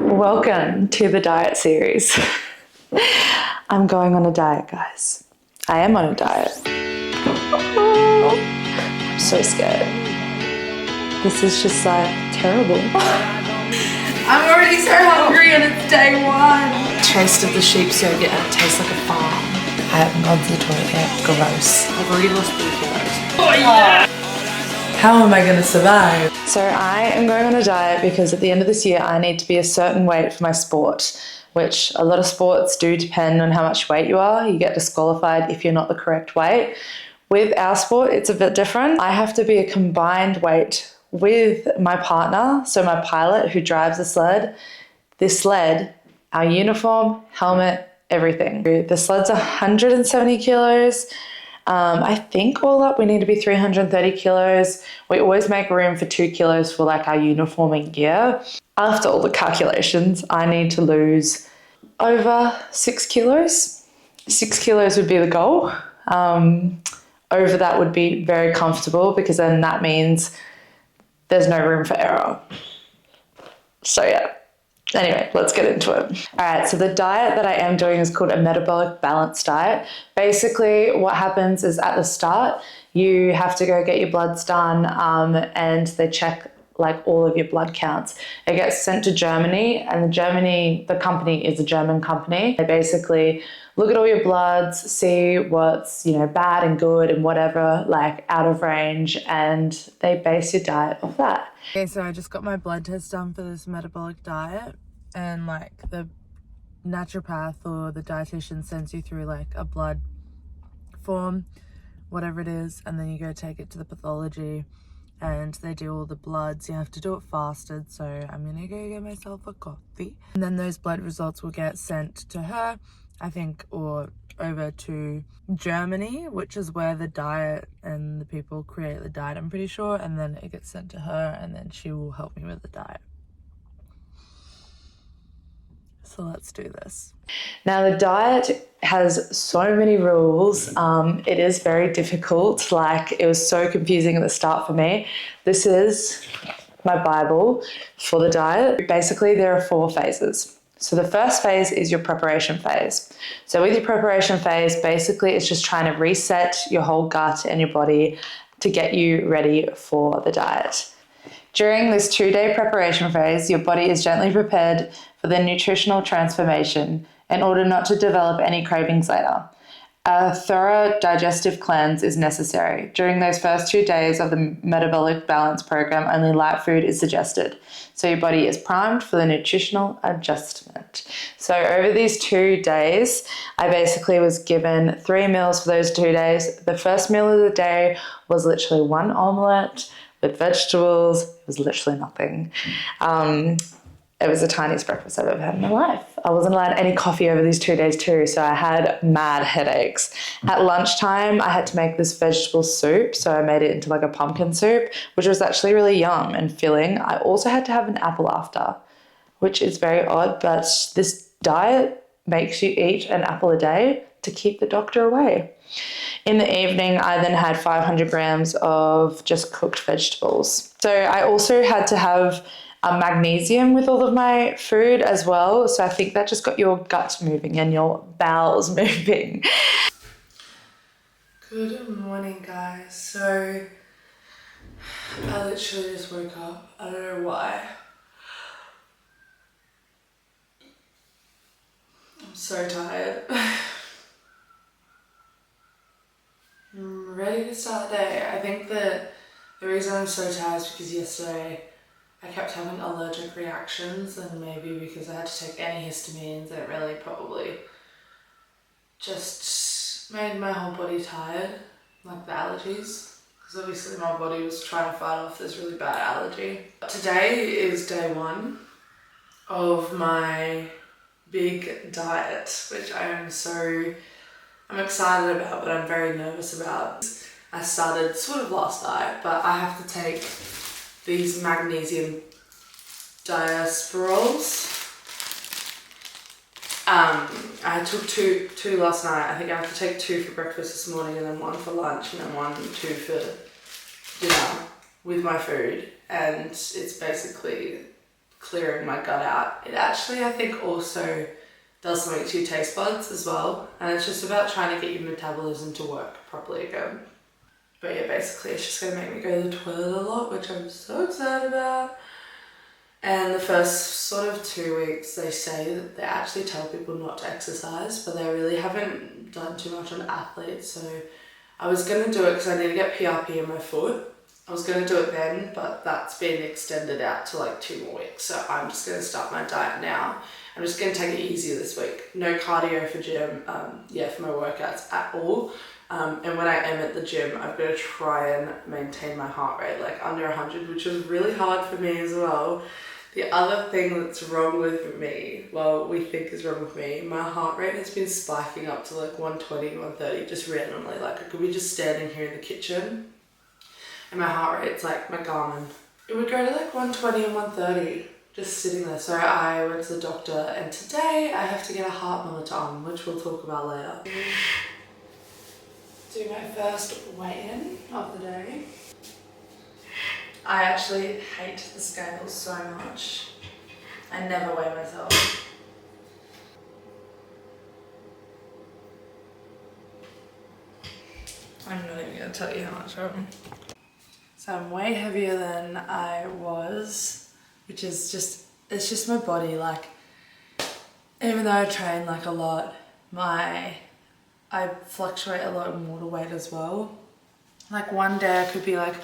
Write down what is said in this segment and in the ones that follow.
Welcome to the diet series. I'm going on a diet, guys. I am on a diet. I'm so scared. This is just like terrible. I'm already so hungry and it's day one. Taste of the sheep's yogurt and it tastes like a farm. I haven't gone to the toilet yet. Gross. I've already lost 3 kilos. Oh yeah! How am I going to survive? So I am going on a diet because at the end of this year I need to be a certain weight for my sport, which a lot of sports do depend on how much weight you are. You get disqualified if you're not the correct weight. With our sport, it's a bit different. I have to be a combined weight with my partner, so my pilot who drives the sled. This sled, our uniform, helmet, everything. The sled's 170 kilos. I think all up we need to be 330 kilos. We always make room for 2 kilos for like our uniform and gear. After all the calculations, I need to lose over 6 kilos. 6 kilos would be the goal. Over that would be very comfortable because then that means there's no room for error. So yeah. Anyway, let's get into it. All right, so the diet that I am doing is called a metabolic balance diet. Basically, what happens is at the start, you have to go get your bloods done and they check like all of your blood counts. It gets sent to Germany, and the company is a German company. They basically look at all your bloods, see what's, bad and good and whatever, like out of range, and they base your diet off that. Okay, so I just got my blood test done for this metabolic diet, and like the naturopath or the dietitian sends you through like a blood form, whatever it is, and then you go take it to the pathology and they do all the bloods. You have to do it fasted, so I'm gonna go get myself a coffee, and then those blood results will get sent to her, I think, or over to Germany, which is where the diet and the people create the diet, I'm pretty sure, and then it gets sent to her and then she will help me with the diet. So let's do this. Now the diet has so many rules. It is very difficult. Like, it was so confusing at the start for me. This is my Bible for the diet. Basically, there are 4 phases. So the first phase is your preparation phase. So with your preparation phase, basically it's just trying to reset your whole gut and your body to get you ready for the diet. During this 2-day preparation phase, your body is gently prepared for the nutritional transformation in order not to develop any cravings later. A thorough digestive cleanse is necessary. During those first 2 days of the Metabolic Balance program, only light food is suggested. So your body is primed for the nutritional adjustment. So over these 2 days, I basically was given 3 meals for those 2 days. The first meal of the day was literally 1 omelette with vegetables. It was literally nothing. It was the tiniest breakfast I've ever had in my life. I wasn't allowed any coffee over these 2 days too, so I had mad headaches. At lunchtime, I had to make this vegetable soup, so I made it into like a pumpkin soup, which was actually really yum and filling. I also had to have an apple after, which is very odd, but this diet makes you eat an apple a day to keep the doctor away. In the evening, I then had 500 grams of just cooked vegetables. So I also had to have magnesium with all of my food as well. So I think that just got your gut moving and your bowels moving. Good morning, guys. So I literally just woke up. I don't know why. I'm so tired. I'm ready to start the day. I think that the reason I'm so tired is because yesterday I kept having allergic reactions, and maybe because I had to take antihistamines, it really probably just made my whole body tired, like the allergies, because obviously my body was trying to fight off this really bad allergy. Today is day 1 of my big diet, which I'm excited about, but I'm very nervous about. I started sort of last night, but I have to take these magnesium diasporals. I took two last night. I think I have to take 2 for breakfast this morning, and then 1 for lunch, and then 2 for dinner with my food. And it's basically clearing my gut out. It actually, I think, also does something to your taste buds as well. And it's just about trying to get your metabolism to work properly again. But yeah, basically it's just gonna make me go to the toilet a lot, which I'm so excited about. And the first sort of 2 weeks, they say that they actually tell people not to exercise, but they really haven't done too much on athletes. So I was gonna do it because I need to get PRP in my foot. I was gonna do it then, but that's been extended out to like 2 more weeks. So I'm just gonna start my diet now. I'm just gonna take it easier this week. No cardio for gym, for my workouts at all. And when I am at the gym, I've got to try and maintain my heart rate like under 100, which was really hard for me as well. The other thing that's wrong with me, well, we think is wrong with me, my heart rate has been spiking up to like 120, 130, just randomly. Like I could be just standing here in the kitchen and my heart rate's like my Garmin. It would go to like 120 and 130, just sitting there. So I went to the doctor and today I have to get a heart monitor on, which we'll talk about later. Do my first weigh-in of the day. I actually hate the scales so much. I never weigh myself. I'm not even gonna tell you how much I am. So I'm way heavier than I was, which is it's just my body. Like, even though I train like a lot, I fluctuate a lot in water weight as well. Like one day I could be like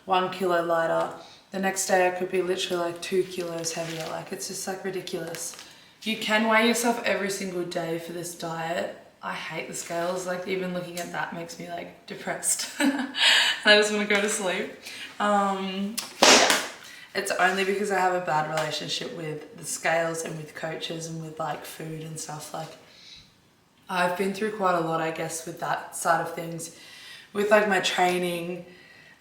1 kilo lighter. The next day I could be literally like 2 kilos heavier. Like it's just like ridiculous. You can weigh yourself every single day for this diet. I hate the scales. Like even looking at that makes me like depressed. I just want to go to sleep. Yeah. It's only because I have a bad relationship with the scales and with coaches and with like food and stuff. Like I've been through quite a lot, I guess, with that side of things. With like my training,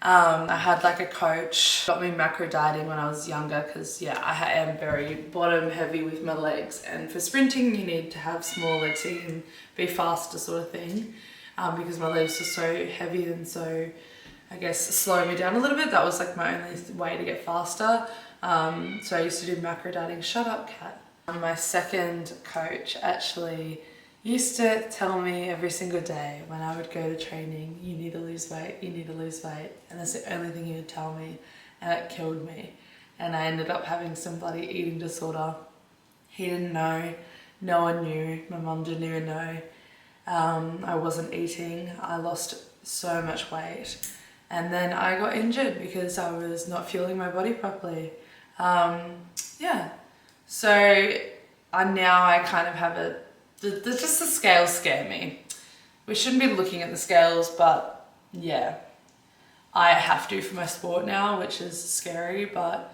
I had like a coach, got me macro dieting when I was younger because yeah, I am very bottom heavy with my legs, and for sprinting you need to have small legs so you can be faster sort of thing, because my legs are so heavy and so I guess slow me down a little bit. That was like my only way to get faster. So I used to do macro dieting. Shut up, cat. My second coach actually used to tell me every single day when I would go to training, you need to lose weight, you need to lose weight. And that's the only thing he would tell me, and it killed me. And I ended up having some bloody eating disorder. He didn't know, no one knew, my mum didn't even know. I wasn't eating, I lost so much weight. And then I got injured because I was not fueling my body properly. Yeah, so now I kind of have just the scales scare me. We shouldn't be looking at the scales, but yeah, I have to for my sport now, which is scary, but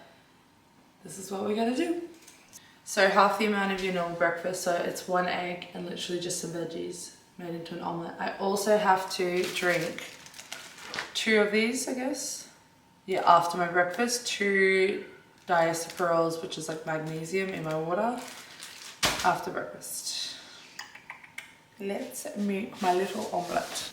this is what we gotta do. So half the amount of your normal breakfast, so it's 1 egg and literally just some veggies made into an omelette. I also have to drink 2 of these, I guess. Yeah, after my breakfast, 2 diacetyl, which is like magnesium in my water, after breakfast. Let's make my little omelette.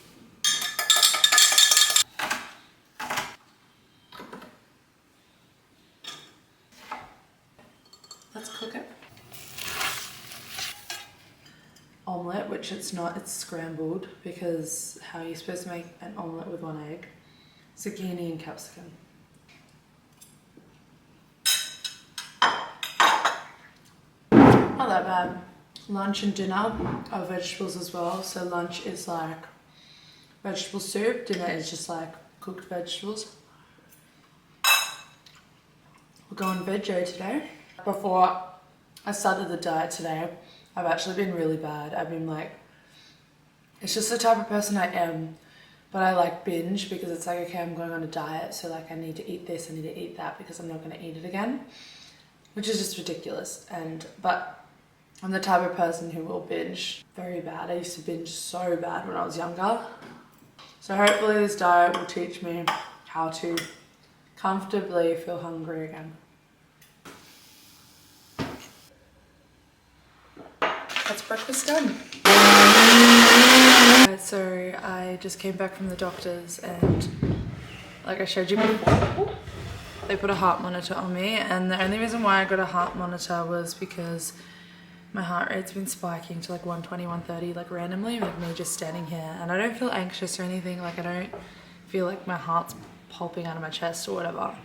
Let's cook it. Omelette, which it's not, it's scrambled, because how are you supposed to make an omelette with 1 egg? Zucchini and capsicum. Not that bad. Lunch and dinner are vegetables as well. So lunch is like vegetable soup, dinner is just like cooked vegetables. We're going veggie today. Before I started the diet today, I've actually been really bad. I've been like, it's just the type of person I am, but I like binge because it's like, okay, I'm going on a diet, so like I need to eat this, I need to eat that because I'm not going to eat it again, which is just ridiculous. But I'm the type of person who will binge very bad. I used to binge so bad when I was younger. So hopefully this diet will teach me how to comfortably feel hungry again. That's breakfast done. So I just came back from the doctor's, and like I showed you before, they put a heart monitor on me, and the only reason why I got a heart monitor was because my heart rate's been spiking to like 120, 130, like randomly, like me just standing here, and I don't feel anxious or anything. Like I don't feel like my heart's pulping out of my chest or whatever.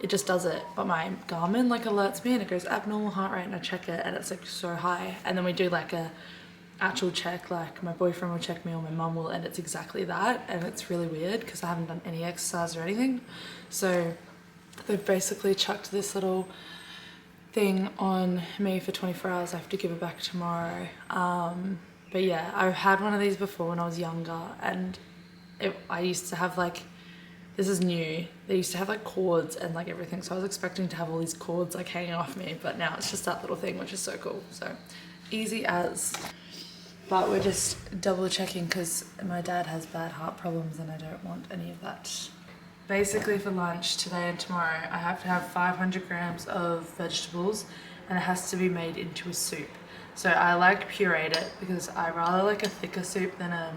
It just does it, but my Garmin like alerts me and it goes abnormal heart rate, and I check it and it's like so high, and then we do like a actual check, like my boyfriend will check me or my mum will, and it's exactly that, and it's really weird because I haven't done any exercise or anything. So they've basically chucked this little thing on me for 24 hours. I have to give it back tomorrow. But yeah, I've had one of these before when I was younger, and I used to have like, this is new, they used to have like cords and like everything, so I was expecting to have all these cords like hanging off me, but now it's just that little thing, which is so cool. So easy as. But we're just double checking because my dad has bad heart problems and I don't want any of that. Basically for lunch today and tomorrow, I have to have 500 grams of vegetables, and it has to be made into a soup. So I like pureed it because I rather like a thicker soup than a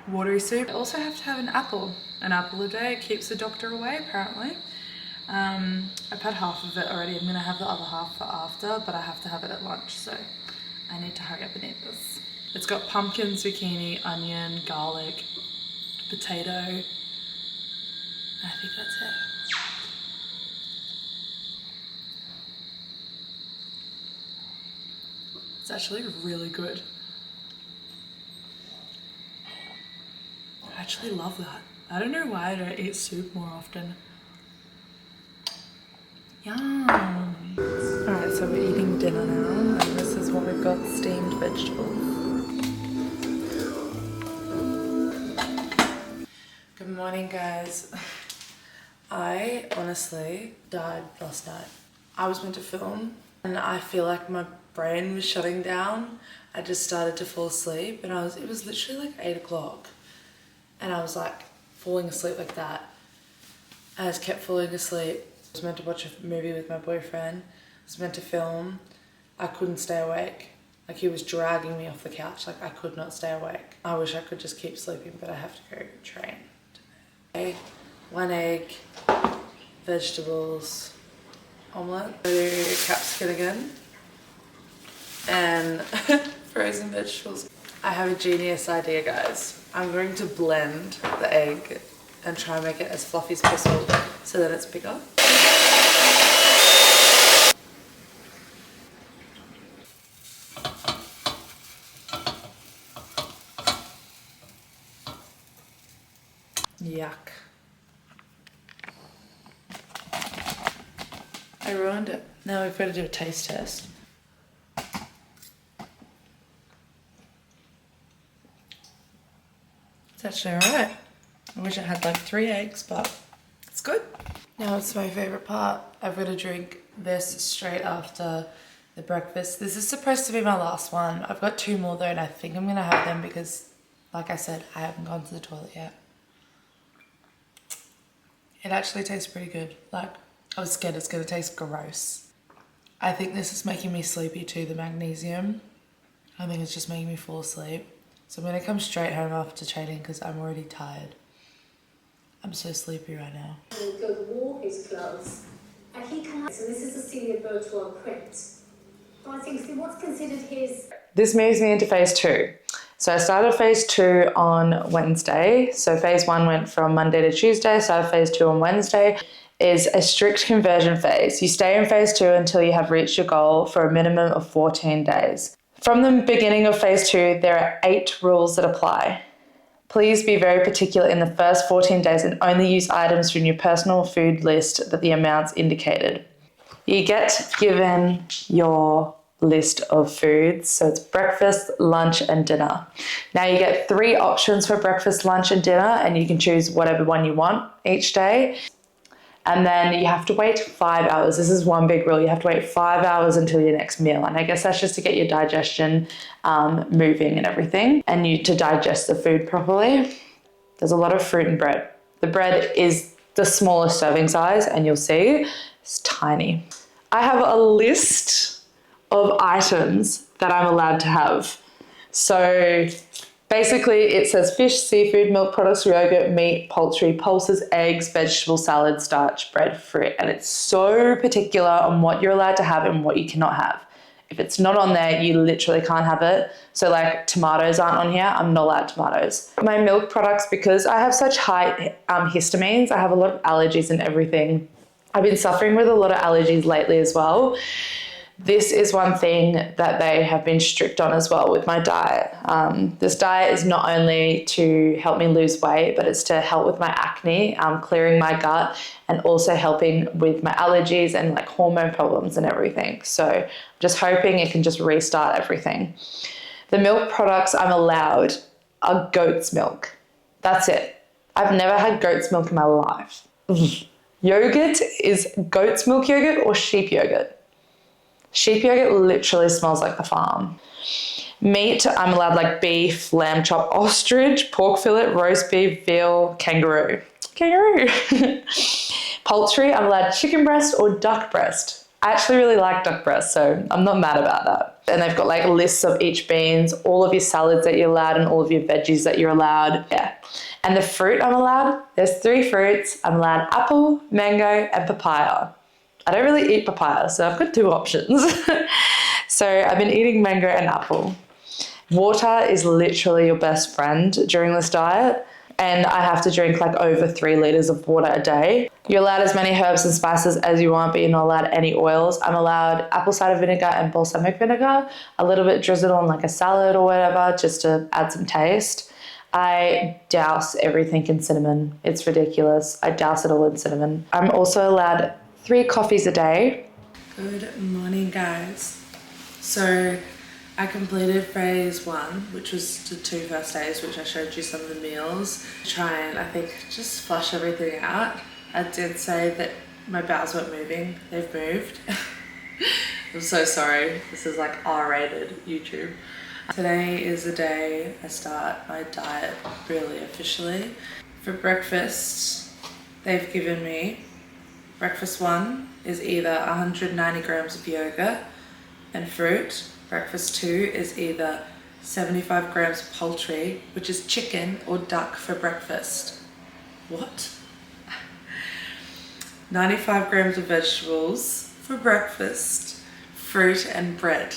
watery soup. I also have to have an apple a day. It keeps the doctor away apparently. I've had half of it already. I'm gonna have the other half for after, but I have to have it at lunch, so I need to hurry up and eat this. It's got pumpkin, zucchini, onion, garlic, potato. I think that's it. It's actually really good. I actually love that. I don't know why I don't eat soup more often. Yum. Alright, so we're eating dinner now, and this is what we've got: steamed vegetables. Good morning, guys. I honestly died last night. I was meant to film and I feel like my brain was shutting down. I just started to fall asleep, and it was literally like 8 o'clock, and I was like falling asleep like that. I just kept falling asleep. I was meant to watch a movie with my boyfriend. I was meant to film. I couldn't stay awake. Like he was dragging me off the couch. Like I could not stay awake. I wish I could just keep sleeping, but I have to go train today. 1 egg, vegetables, omelette, capsicum again, and frozen vegetables. I have a genius idea, guys. I'm going to blend the egg and try and make it as fluffy as possible so that it's bigger. Yuck. I ruined it. Now we've got to do a taste test. It's actually alright. I wish I had like 3 eggs, but it's good. Now it's my favourite part. I've got to drink this straight after the breakfast. This is supposed to be my last one. I've got 2 more though, and I think I'm going to have them because, like I said, I haven't gone to the toilet yet. It actually tastes pretty good. Like, I was scared it's going to taste gross. I think this is making me sleepy too, the magnesium. I think it's just making me fall asleep. So I'm going to come straight home after training because I'm already tired. I'm so sleepy right now. God wore his clothes, and he can. So this is a senior virtual crypt. But I think what's considered his. This moves me into phase 2. So I started phase 2 on Wednesday. So phase 1 went from Monday to Tuesday. So phase 2 on Wednesday is a strict conversion phase. You stay in phase 2 until you have reached your goal for a minimum of 14 days. From the beginning of phase 2, there are 8 rules that apply. Please be very particular in the first 14 days and only use items from your personal food list that the amounts indicated. You get given your list of foods. So it's breakfast, lunch, and dinner. Now you get 3 options for breakfast, lunch, and dinner, and you can choose whatever one you want each day. And then you have to wait 5 hours. This is one big rule. You have to wait 5 hours until your next meal. And I guess that's just to get your digestion moving and everything, and you to digest the food properly. There's a lot of fruit and bread. The bread is the smallest serving size, and you'll see it's tiny. I have a list of items that I'm allowed to have. So Basically, it says fish, seafood, milk products, yogurt, meat, poultry, pulses, eggs, vegetable salad, starch, bread, fruit. And it's so particular on what you're allowed to have and what you cannot have. If it's not on there, you literally can't have it. So like tomatoes aren't on here, I'm not allowed tomatoes. My milk products, because I have such high histamines, I have a lot of allergies and everything. I've been suffering with a lot of allergies lately as well. This is one thing that they have been strict on as well with my diet. This diet is not only to help me lose weight, but it's to help with my acne, clearing my gut, and also helping with my allergies and like hormone problems and everything. So I'm just hoping it can just restart everything. The milk products I'm allowed are goat's milk. That's it. I've never had goat's milk in my life. Yogurt is goat's milk yogurt or sheep yogurt. Sheep yogurt literally smells like the farm. Meat, I'm allowed like beef, lamb chop, ostrich, pork fillet, roast beef, veal, kangaroo. Poultry, I'm allowed chicken breast or duck breast. I actually really like duck breast, so I'm not mad about that. And they've got like lists of each beans, all of your salads that you're allowed, and all of your veggies that you're allowed. Yeah. And the fruit I'm allowed, there's 3 fruits. I'm allowed apple, mango, and papaya. I don't really eat papaya, so I've got 2 options. So I've been eating mango and apple. Water is literally your best friend during this diet, and I have to drink like over 3 liters of water a day. You're allowed as many herbs and spices as you want, but you're not allowed any oils. I'm allowed apple cider vinegar and balsamic vinegar, a little bit drizzled on like a salad or whatever, just to add some taste. I douse everything in cinnamon. It's ridiculous. I douse it all in cinnamon. I'm also allowed 3 coffees a day. Good morning, guys. So I completed phase 1, which was the 2 first days, which I showed you some of the meals. Try and, I think, just flush everything out. I did say that my bowels weren't moving. They've moved. I'm so sorry. This is like R-rated YouTube. Today is the day I start my diet really officially. For breakfast, they've given me breakfast 1 is either 190 grams of yogurt and fruit. Breakfast 2 is either 75 grams of poultry, which is chicken or duck for breakfast. What? 95 grams of vegetables for breakfast, fruit and bread.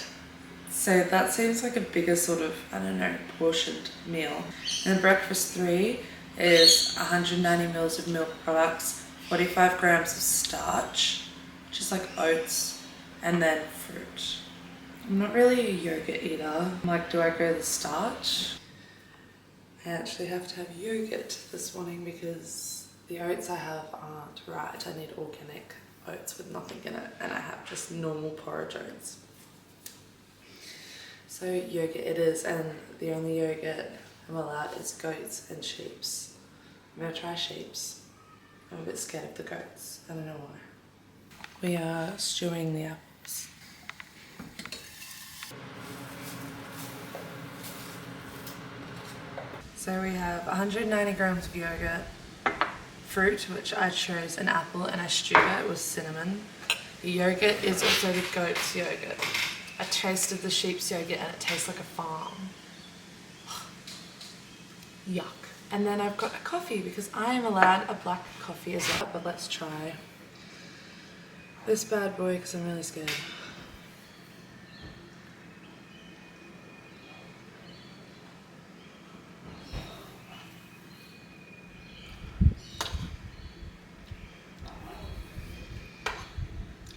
So that seems like a bigger sort of, I don't know, portioned meal. And breakfast 3 is 190 mils of milk products, 45 grams of starch, which is like oats, and then fruit. I'm not really a yogurt eater. I'm like, do I go the starch? I actually have to have yogurt this morning because the oats I have aren't right. I need organic oats with nothing in it, and I have just normal porridge oats. So yogurt it is, and the only yogurt I'm allowed is goats and sheep's. I'm gonna try sheep's. I'm a bit scared of the goats. I don't know why. We are stewing the apples. So we have 190 grams of yogurt, fruit, which I chose an apple, and I stewed it with cinnamon. The yogurt is also the goat's yogurt. I tasted the sheep's yogurt and it tastes like a farm. Yuck. And then I've got a coffee because I am allowed a black coffee as well. But let's try this bad boy because I'm really scared.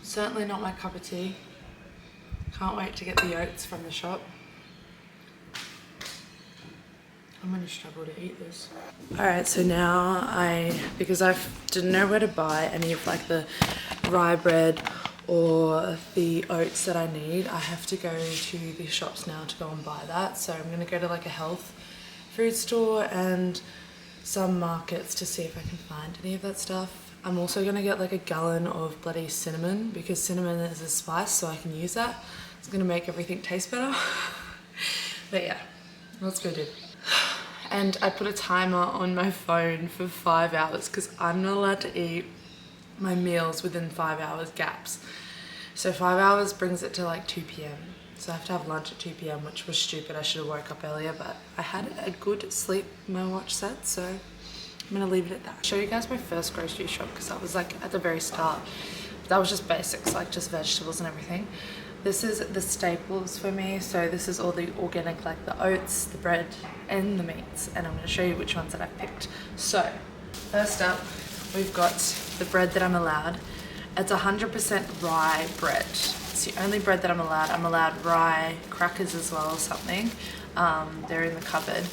Certainly not my cup of tea. Can't wait to get the oats from the shop. I'm gonna struggle to eat this. Alright, so now because I didn't know where to buy any of like the rye bread or the oats that I need, I have to go to the shops now to go and buy that. So I'm gonna go to like a health food store and some markets to see if I can find any of that stuff. I'm also gonna get like a gallon of bloody cinnamon because cinnamon is a spice, so I can use that. It's gonna make everything taste better. But yeah, let's go, dude. And I put a timer on my phone for 5 hours because I'm not allowed to eat my meals within 5 hours gaps. So 5 hours brings it to like 2 p.m. So I have to have lunch at 2 p.m, which was stupid. I should have woke up earlier, but I had a good sleep, my watch said, so I'm gonna leave it at that. I'll show you guys my first grocery shop because that was like at the very start. That was just basics, like just vegetables and everything. This is the staples for me. So this is all the organic, like the oats, the bread, and the meats. And I'm going to show you which ones that I've picked. So first up, we've got the bread that I'm allowed. It's 100% rye bread. It's the only bread that I'm allowed. I'm allowed rye crackers as well or something. They're in the cupboard.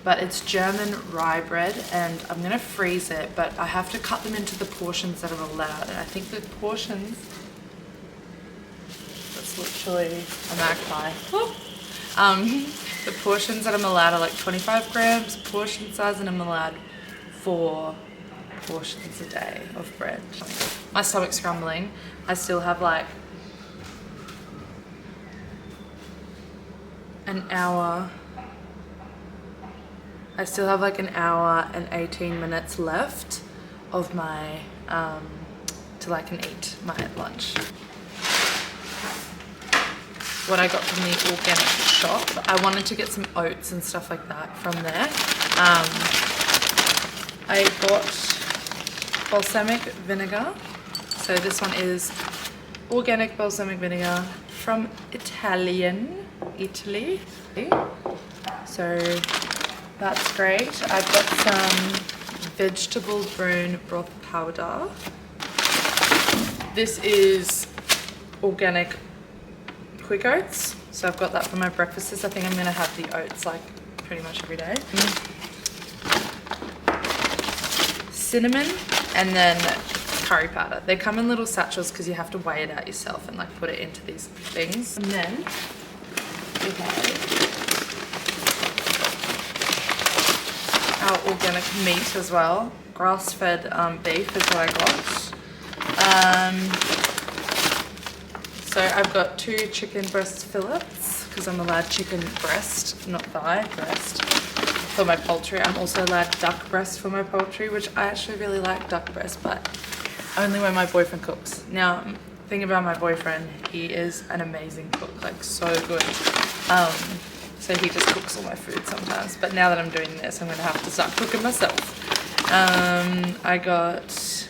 But it's German rye bread, and I'm going to freeze it, but I have to cut them into the portions that I'm allowed. And I think the portions, that's literally a magpie. The portions that I'm allowed are like 25 grams portion size, and I'm allowed 4 portions a day of bread. My stomach's grumbling. I still have like an hour. I still have like an hour and 18 minutes left of my, till I can eat my lunch. What I got from the organic shop, I wanted to get some oats and stuff like that from there. I got balsamic vinegar. So this one is organic balsamic vinegar from Italy. So that's great. I've got some vegetable bone broth powder. This is organic quick oats. So I've got that for my breakfasts. I think I'm gonna have the oats like pretty much every day. Cinnamon and then curry powder. They come in little satchels because you have to weigh it out yourself and like put it into these things. And then we have our organic meat as well. Grass-fed beef is what I got. So I've got 2 chicken breast fillets because I'm allowed chicken breast, not thigh, breast for my poultry. I'm also allowed duck breast for my poultry, which I actually really like duck breast, but only when my boyfriend cooks. Now, thing about my boyfriend, he is an amazing cook, like so good. So he just cooks all my food sometimes. But now that I'm doing this, I'm gonna have to start cooking myself. I got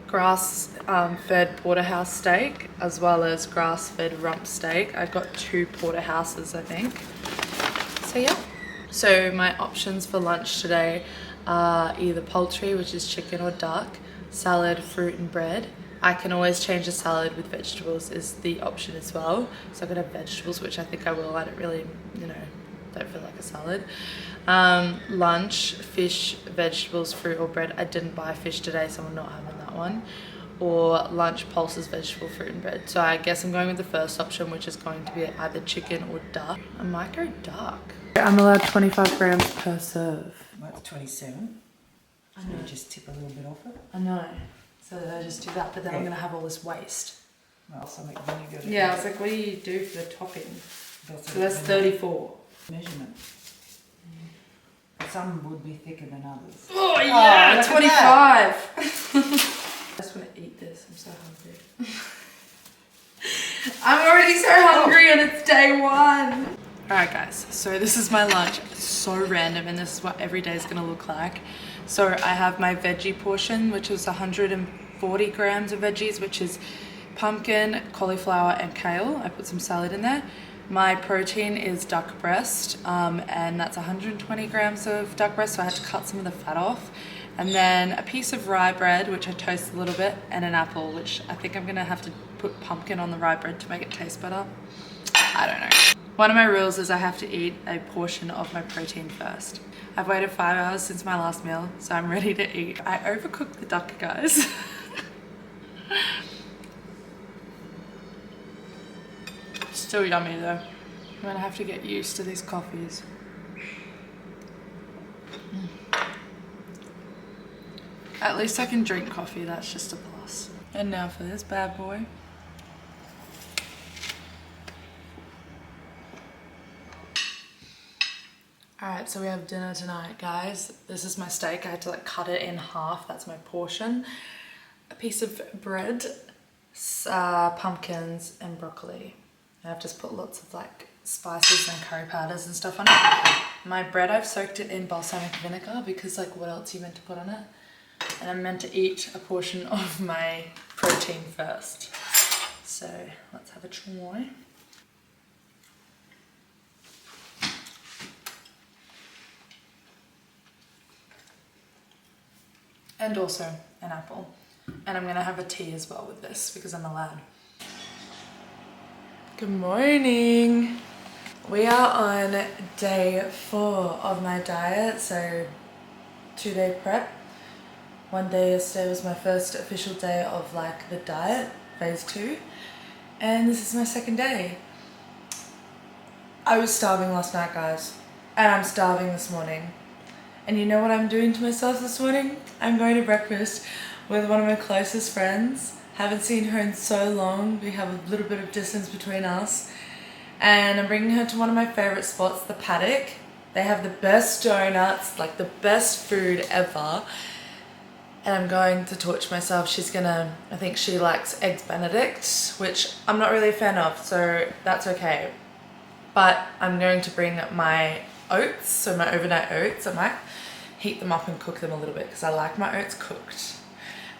grass-fed porterhouse steak as well as grass-fed rump steak. I got 2 porterhouses, I think. So yeah. So my options for lunch today are either poultry, which is chicken or duck, salad, fruit and bread. I can always change a salad with vegetables is the option as well. So I'm gonna have vegetables, which I think I will. I don't really, don't feel like a salad. Lunch, fish, vegetables, fruit or bread. I didn't buy fish today, so I'm not having that one. Or lunch, pulses, vegetable, fruit and bread. So I guess I'm going with the first option, which is going to be either chicken or duck. I might go duck. I'm allowed 25 grams per serve. Well, it's 27. So you just tip a little bit off it. I know. So I just do that, but then I'm going to have all this waste. Well, something vinegar. Yeah, I was like, what do you do for the topping? So that's 34. Measurement. Some would be thicker than others. Oh yeah, 25. I just want to eat this. I'm so hungry. I'm already so hungry and it's day 1. Alright guys, so this is my lunch. It's so random and this is what every day is going to look like. So I have my veggie portion, which is 140 grams of veggies, which is pumpkin, cauliflower and kale. I put some salad in there. My protein is duck breast, and that's 120 grams of duck breast, so I had to cut some of the fat off. And then a piece of rye bread, which I toast a little bit, and an apple, which I think I'm gonna have to put pumpkin on the rye bread to make it taste better. I don't know. One of my rules is I have to eat a portion of my protein first. I've waited 5 hours since my last meal, so I'm ready to eat. I overcooked the duck, guys. Still yummy though. I'm gonna have to get used to these coffees. At least I can drink coffee, that's just a plus. And now for this bad boy. Alright, so we have dinner tonight, guys. This is my steak. I had to like cut it in half. That's my portion. A piece of bread, pumpkins and broccoli. I've just put lots of like spices and curry powders and stuff on it. My bread, I've soaked it in balsamic vinegar because like what else are you meant to put on it? And I'm meant to eat a portion of my protein first. So let's have a try. And also an apple. And I'm gonna have a tea as well with this because I'm allowed. Good morning. We are on day 4 of my diet, so 2-day prep. One day yesterday was my first official day of like the diet, phase 2. And this is my 2nd day. I was starving last night, guys. And I'm starving this morning. And you know what I'm doing to myself this morning? I'm going to breakfast with one of my closest friends. Haven't seen her in so long. We have a little bit of distance between us. And I'm bringing her to one of my favorite spots, the Paddock. They have the best donuts, like the best food ever. And I'm going to torture myself. I think she likes Eggs Benedict, which I'm not really a fan of, so that's okay. But I'm going to bring my oats, so my overnight oats. I might heat them up and cook them a little bit because I like my oats cooked.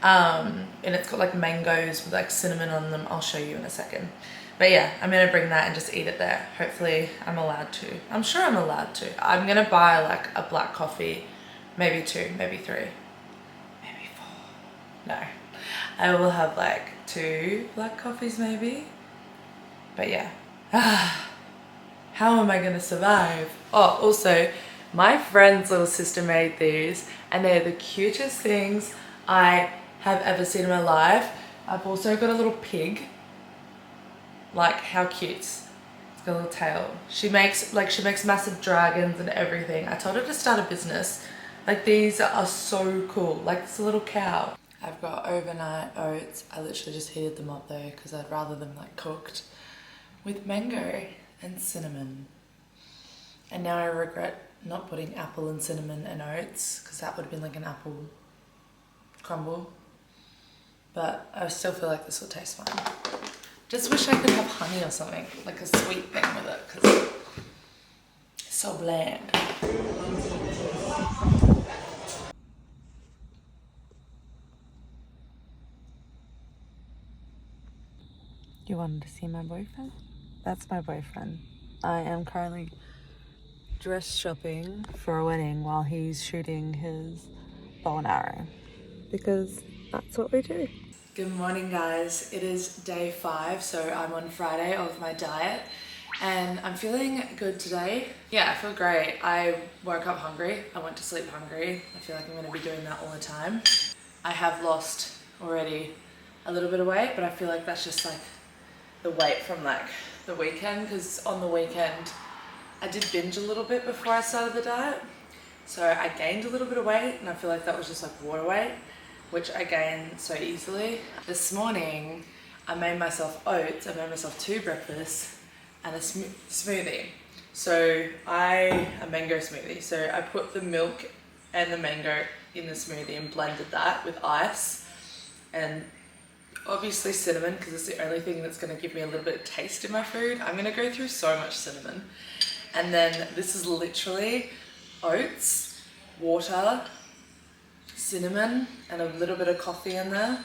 And it's got like mangoes with like cinnamon on them. I'll show you in a second. But yeah, I'm gonna bring that and just eat it there. Hopefully I'm allowed to. I'm sure I'm allowed to. I'm gonna buy like a black coffee, maybe 2, maybe 3, maybe 4. No, I will have like 2 black coffees maybe. But yeah, how am I gonna survive? Oh, also, my friend's little sister made these and they're the cutest things I have ever seen in my life. I've also got a little pig. Like, how cute. It's got a little tail. She makes massive dragons and everything. I told her to start a business. Like, these are so cool. Like, it's a little cow. I've got overnight oats. I literally just heated them up though because I'd rather them like cooked with mango and cinnamon. And now I regret not putting apple and cinnamon and oats because that would have been like an apple crumble. But I still feel like this will taste fine. Just wish I could have honey or something, like a sweet thing with it, because it's so bland. You wanted to see my boyfriend? That's my boyfriend. I am currently dress shopping for a wedding while he's shooting his bow and arrow, because that's what we do. Good morning, guys. It is day 5, so I'm on Friday of my diet and I'm feeling good today. Yeah, I feel great. I woke up hungry. I went to sleep hungry. I feel like I'm going to be doing that all the time. I have lost already a little bit of weight, but I feel like that's just like the weight from like the weekend, because on the weekend I did binge a little bit before I started the diet. So I gained a little bit of weight and I feel like that was just like water weight, which I gain so easily. This morning, I made myself oats, I made myself 2 breakfasts and a smoothie. So a mango smoothie. So I put the milk and the mango in the smoothie and blended that with ice and obviously cinnamon, because it's the only thing that's gonna give me a little bit of taste in my food. I'm gonna go through so much cinnamon. And then this is literally oats, water, cinnamon and a little bit of coffee in there.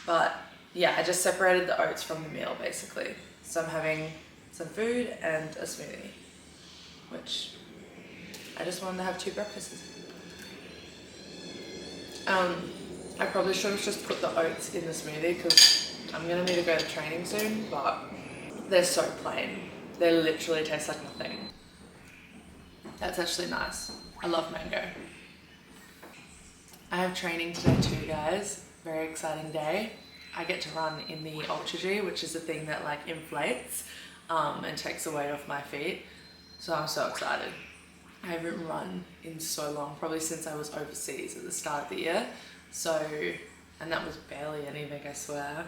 But yeah, I just separated the oats from the meal basically. So I'm having some food and a smoothie, which I just wanted to have 2 breakfasts. I probably should have just put the oats in the smoothie because I'm gonna need to go to training soon, but they're so plain. They literally taste like nothing. That's actually nice. I love mango. I have training today too, guys. Very exciting day. I get to run in the Ultra G, which is the thing that like inflates and takes the weight off my feet. So I'm so excited. I haven't run in so long, probably since I was overseas at the start of the year. So, and that was barely anything, I swear.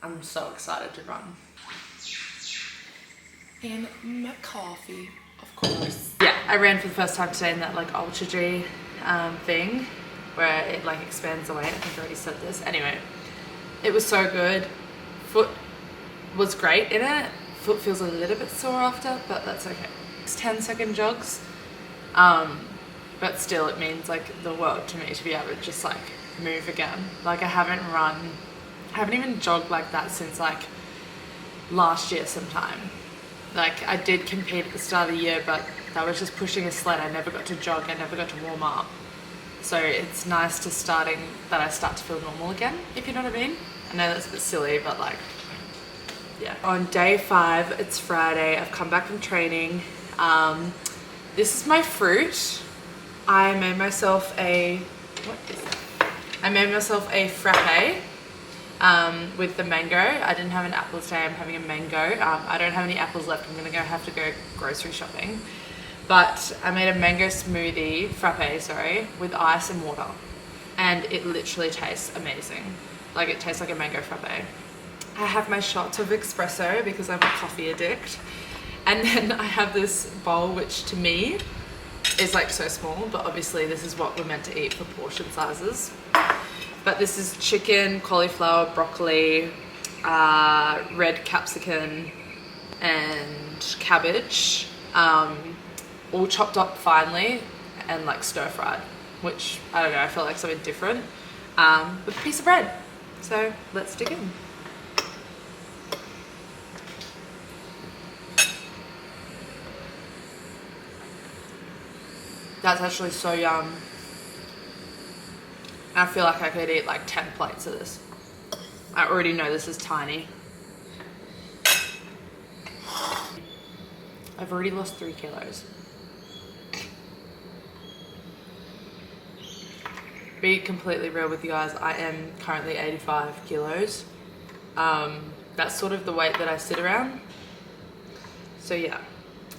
I'm so excited to run. And my coffee, of course. Yeah, I ran for the first time today in that like Ultra G thing, where it like expands the weight. I think I already said this. Anyway, it was so good. Foot was great in it. foot feels a little bit sore after, but that's okay. It's 10-second jogs, but still it means like the world to me to be able to just like move again. Like I haven't even jogged like that since like last year sometime. Like I did compete at the start of the year, but that was just pushing a sled. I never got to jog, I never got to warm up. So it's nice I start to feel normal again, if you know what I mean. I know that's a bit silly, but like, yeah. On day 5, it's Friday, I've come back from training. This is my fruit. I made myself a frappe with the mango. I didn't have an apple today, I'm having a mango. I don't have any apples left, I'm gonna have to go grocery shopping. But I made a mango smoothie, frappe, sorry, with ice and water. And it literally tastes amazing. Like it tastes like a mango frappe. I have my shots of espresso because I'm a coffee addict. And then I have this bowl, which to me is like so small, but obviously this is what we're meant to eat for portion sizes. But this is chicken, cauliflower, broccoli, red capsicum, and cabbage, all chopped up finely and like stir fried, which I don't know, I feel like something different, with a piece of bread. So let's dig in. That's actually so yum. I feel like I could eat like 10 plates of this. I already know this is tiny. I've already lost 3 kilos. Be completely real with you guys, I am currently 85 kilos. That's sort of the weight that I sit around. So yeah,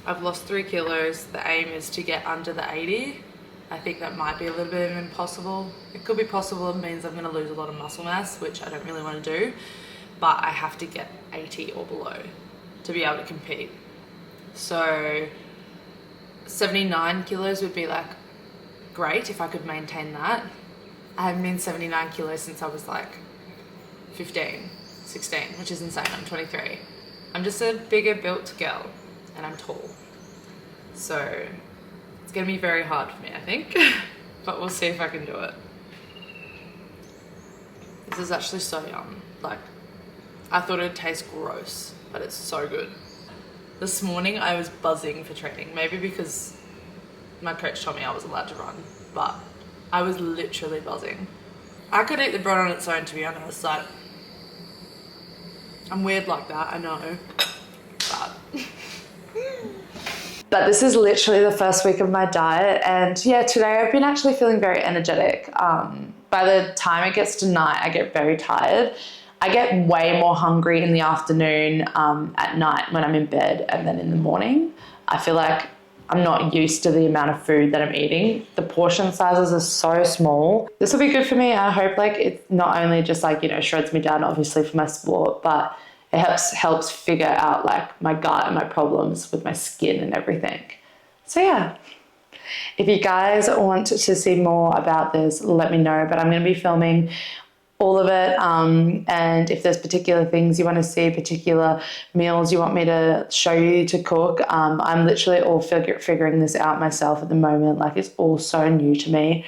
I've lost 3 kilos. The aim is to get under the 80. I think that might be a little bit impossible. It could be possible, it means I'm gonna lose a lot of muscle mass, which I don't really wanna do, but I have to get 80 or below to be able to compete. So 79 kilos would be like great if I could maintain that. I haven't been 79 kilos since I was like 15, 16, which is insane. I'm 23. I'm just a bigger built girl and I'm tall. So it's gonna be very hard for me, I think, but we'll see if I can do it. This is actually so yum. Like, I thought it'd taste gross, but it's so good. This morning I was buzzing for training, maybe because my coach told me I was allowed to run, but I was literally buzzing. I could eat the bread on its own, to be honest. Like, I'm weird like that, I know, but But this is literally the first week of my diet, and yeah, today I've been actually feeling very energetic. By the time it gets to night, I get very tired. I get way more hungry in the afternoon, at night when I'm in bed, and then in the morning, I feel like I'm not used to the amount of food that I'm eating. The portion sizes are so small. This will be good for me. I hope like it not only just like, you know, shreds me down obviously for my sport, but it helps figure out like my gut and my problems with my skin and everything. So yeah, if you guys want to see more about this, let me know, but I'm going to be filming all of it, and if there's particular things you want to see, particular meals you want me to show you to cook, I'm literally all figuring this out myself at the moment. Like, it's all so new to me.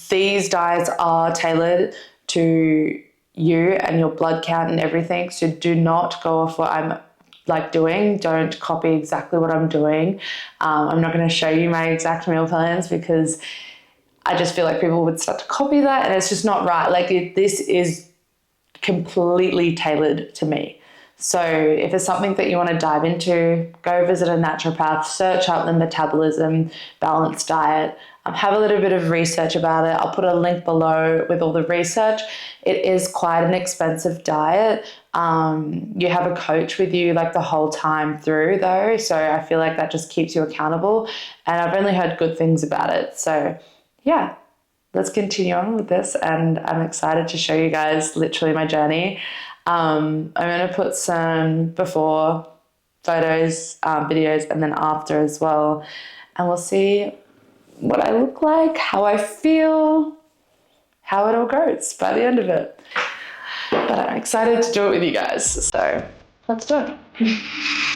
These diets are tailored to you and your blood count and everything, so do not go off what I'm like doing. Don't copy exactly what I'm doing. I'm not going to show you my exact meal plans because I just feel like people would start to copy that, and it's just not right. Like, this is completely tailored to me. So if it's something that you want to dive into, go visit a naturopath, search up the Metabolism Balance Diet, have a little bit of research about it. I'll put a link below with all the research. It is quite an expensive diet. You have a coach with you like the whole time through though, so I feel like that just keeps you accountable, and I've only heard good things about it. So yeah, let's continue on with this, and I'm excited to show you guys literally my journey. I'm going to put some before photos, videos, and then after as well, and we'll see what I look like, how I feel, how it all goes by the end of it. But I'm excited to do it with you guys, so let's do it.